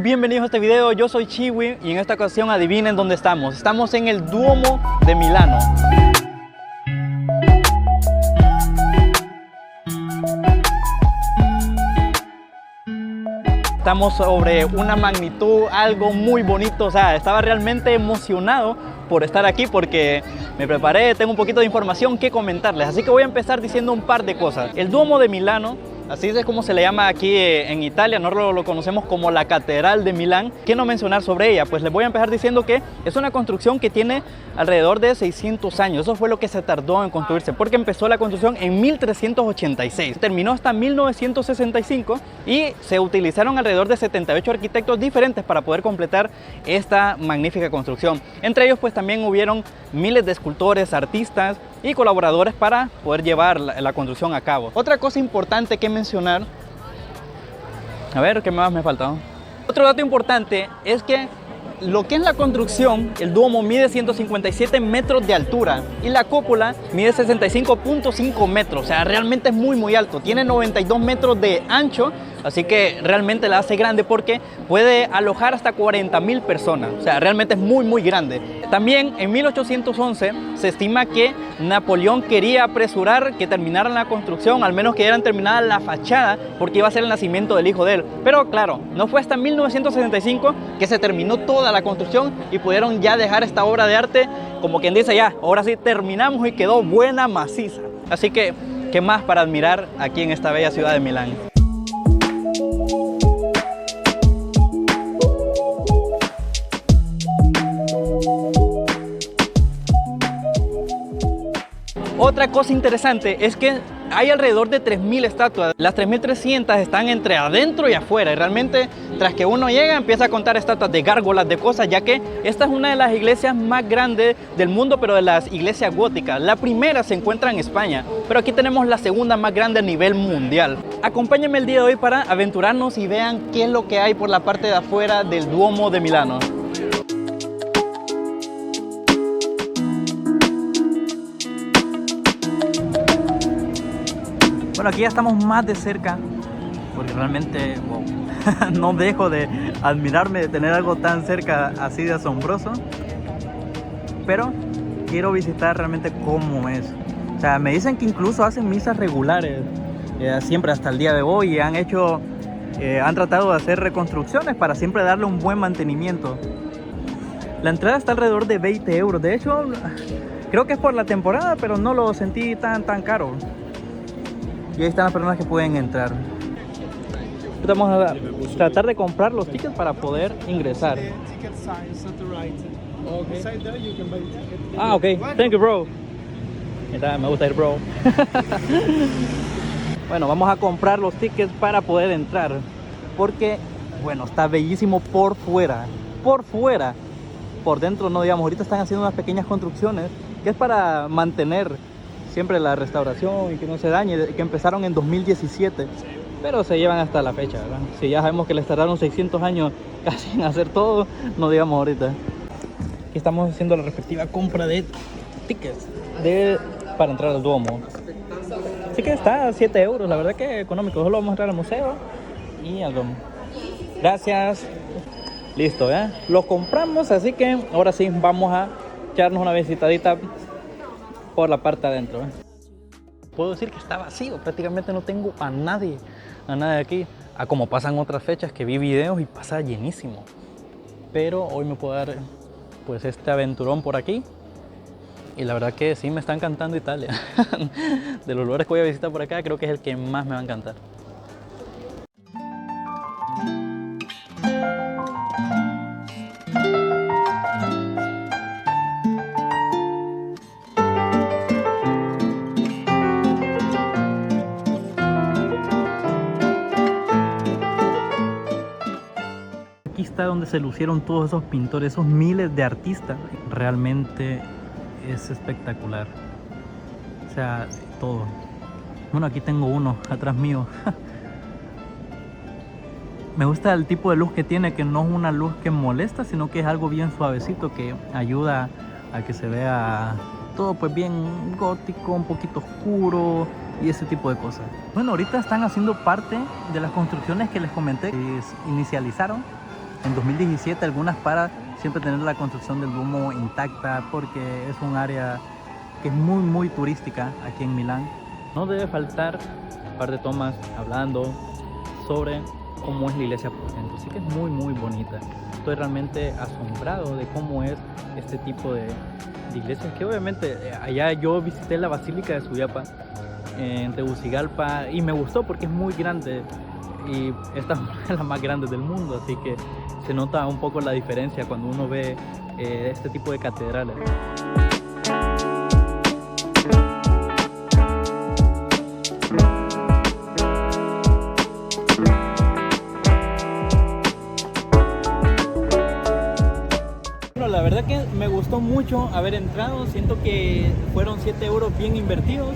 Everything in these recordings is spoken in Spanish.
Bienvenidos a este video, yo soy Chiwi y en esta ocasión adivinen dónde estamos. Estamos en el Duomo de Milano. Estamos sobre una magnitud, algo muy bonito, o sea, estaba realmente emocionado por estar aquí porque me preparé, tengo un poquito de información que comentarles, así que voy a empezar diciendo un par de cosas. El Duomo de Milano, así es como se le llama aquí en Italia, nosotros lo conocemos como la Catedral de Milán. ¿Qué no mencionar sobre ella? Pues les voy a empezar diciendo que es una construcción que tiene alrededor de 600 años. Eso fue lo que se tardó en construirse, porque empezó la construcción en 1386. Terminó hasta 1965 y se utilizaron alrededor de 78 arquitectos diferentes para poder completar esta magnífica construcción. Entre ellos pues también hubieron miles de escultores, artistas y colaboradores para poder llevar la construcción a cabo. Otra cosa importante que mencionar, a ver, ¿qué más me falta? Otro dato importante es que lo que es la construcción, el Duomo mide 157 metros de altura y la cúpula mide 65.5 metros, o sea, realmente es muy alto, tiene 92 metros de ancho, así que realmente la hace grande porque puede alojar hasta 40.000 personas, o sea, realmente es muy grande. También en 1811 se estima que Napoleón quería apresurar que terminaran la construcción, al menos que dieran terminada la fachada, porque iba a ser el nacimiento del hijo de él. Pero claro, no fue hasta 1965 que se terminó toda la construcción y pudieron ya dejar esta obra de arte, como quien dice ya, ahora sí terminamos y quedó buena, maciza. Así que, ¿qué más para admirar aquí en esta bella ciudad de Milán? Otra cosa interesante es que hay alrededor de 3.000 estatuas. Las 3.300 están entre adentro y afuera. Y realmente, tras que uno llega, empieza a contar estatuas de gárgolas, de cosas, ya que esta es una de las iglesias más grandes del mundo, pero de las iglesias góticas. La primera se encuentra en España, pero aquí tenemos la segunda más grande a nivel mundial. Acompáñenme el día de hoy para aventurarnos y vean qué es lo que hay por la parte de afuera del Duomo de Milano. Bueno, aquí ya estamos más de cerca, porque realmente wow, no dejo de admirarme de tener algo tan cerca, así de asombroso. Pero quiero visitar realmente cómo es. O sea, me dicen que incluso hacen misas regulares, siempre hasta el día de hoy, y han tratado de hacer reconstrucciones para siempre darle un buen mantenimiento. La entrada está alrededor de 20 euros. De hecho, creo que es por la temporada, pero no lo sentí tan caro. Y ahí están las personas que pueden entrar. Vamos a tratar de comprar los tickets para poder ingresar. Ah, ok. Thank you, bro. Me gusta ir, bro. Bueno, vamos a comprar los tickets para poder entrar. Porque, bueno, está bellísimo por fuera. Por fuera. Por dentro no, digamos. Ahorita están haciendo unas pequeñas construcciones que es para mantener siempre la restauración y que no se dañe, que empezaron en 2017, pero se llevan hasta la fecha, ¿verdad? Si ya sabemos que les tardaron 600 años casi en hacer todo, no digamos ahorita. Aquí estamos haciendo la respectiva compra de tickets para entrar al Duomo. Así que está a 7 euros, la verdad que económico. Solo vamos a entrar al museo y al Duomo. Gracias. Listo, ¿eh? Lo compramos, así que ahora sí vamos a echarnos una visitadita por la parte adentro. Puedo decir que está vacío, prácticamente no tengo a nadie aquí, a como pasan otras fechas que vi videos y pasa llenísimo. Pero hoy me puedo dar pues este aventurón por aquí y la verdad que sí me está encantando Italia. De los lugares que voy a visitar por acá, creo que es el que más me va a encantar. Aquí está donde se lucieron todos esos pintores, esos miles de artistas. Realmente es espectacular. O sea, todo. Bueno, aquí tengo uno atrás mío. Me gusta el tipo de luz que tiene, que no es una luz que molesta, sino que es algo bien suavecito que ayuda a que se vea todo pues bien gótico, un poquito oscuro y ese tipo de cosas. Bueno, ahorita están haciendo parte de las construcciones que les comenté que inicializaron en 2017 algunas para siempre tener la construcción del Duomo intacta, porque es un área que es muy turística aquí en Milán. No debe faltar un par de tomas hablando sobre cómo es la iglesia por dentro. Así que es muy bonita. Estoy realmente asombrado de cómo es este tipo de iglesias, que obviamente allá yo visité la Basílica de Suyapa en Tegucigalpa y me gustó porque es muy grande y esta es una de las más grandes del mundo, así que se nota un poco la diferencia cuando uno ve este tipo de catedrales. La verdad que me gustó mucho haber entrado, siento que fueron 7 euros bien invertidos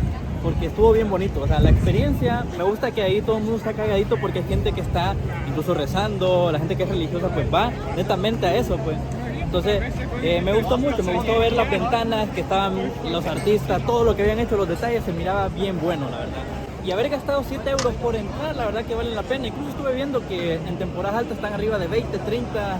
porque estuvo bien bonito, o sea, la experiencia, me gusta que ahí todo el mundo está cagadito porque hay gente que está incluso rezando, la gente que es religiosa pues va netamente a eso pues. Entonces me gustó mucho, me gustó ver las ventanas que estaban los artistas, todo lo que habían hecho, los detalles, se miraba bien bueno la verdad. Y haber gastado 7 euros por entrar, la verdad que vale la pena. Incluso estuve viendo que en temporadas altas están arriba de 20, 30,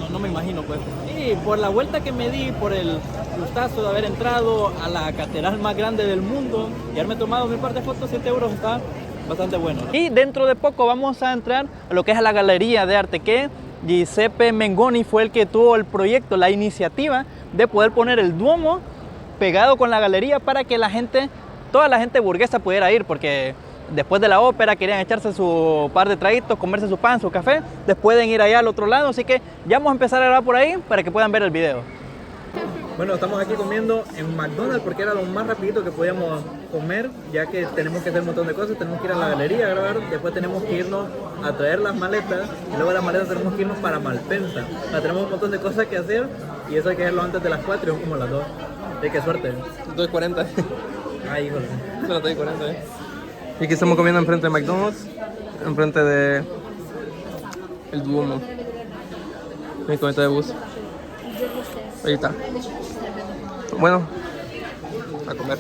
no me imagino pues. Y por la vuelta que me di, por el gustazo de haber entrado a la catedral más grande del mundo y haberme tomado mi par de fotos, 7 euros está bastante bueno, ¿no? Y dentro de poco vamos a entrar a lo que es la galería de arte, que Giuseppe Mengoni fue el que tuvo el proyecto, la iniciativa de poder poner el Duomo pegado con la galería para que la gente, toda la gente burguesa pudiera ir, porque después de la ópera querían echarse su par de traguitos, comerse su pan, su café, después pueden ir allá al otro lado, así que ya vamos a empezar a grabar por ahí para que puedan ver el video. Bueno, estamos aquí comiendo en McDonald's porque era lo más rapidito que podíamos comer, ya que tenemos que hacer un montón de cosas, tenemos que ir a la galería a grabar, después tenemos que irnos a traer las maletas y luego de las maletas tenemos que irnos para Malpensa. O sea, tenemos un montón de cosas que hacer y eso hay que hacerlo antes de las 4 y son como las 2. De qué suerte. 2:40. Ay, híjole. Son las 2:40, Y aquí estamos comiendo enfrente de McDonald's, enfrente de el Duomo. Mi cometa de bus. Ahí está. Bueno, a comer.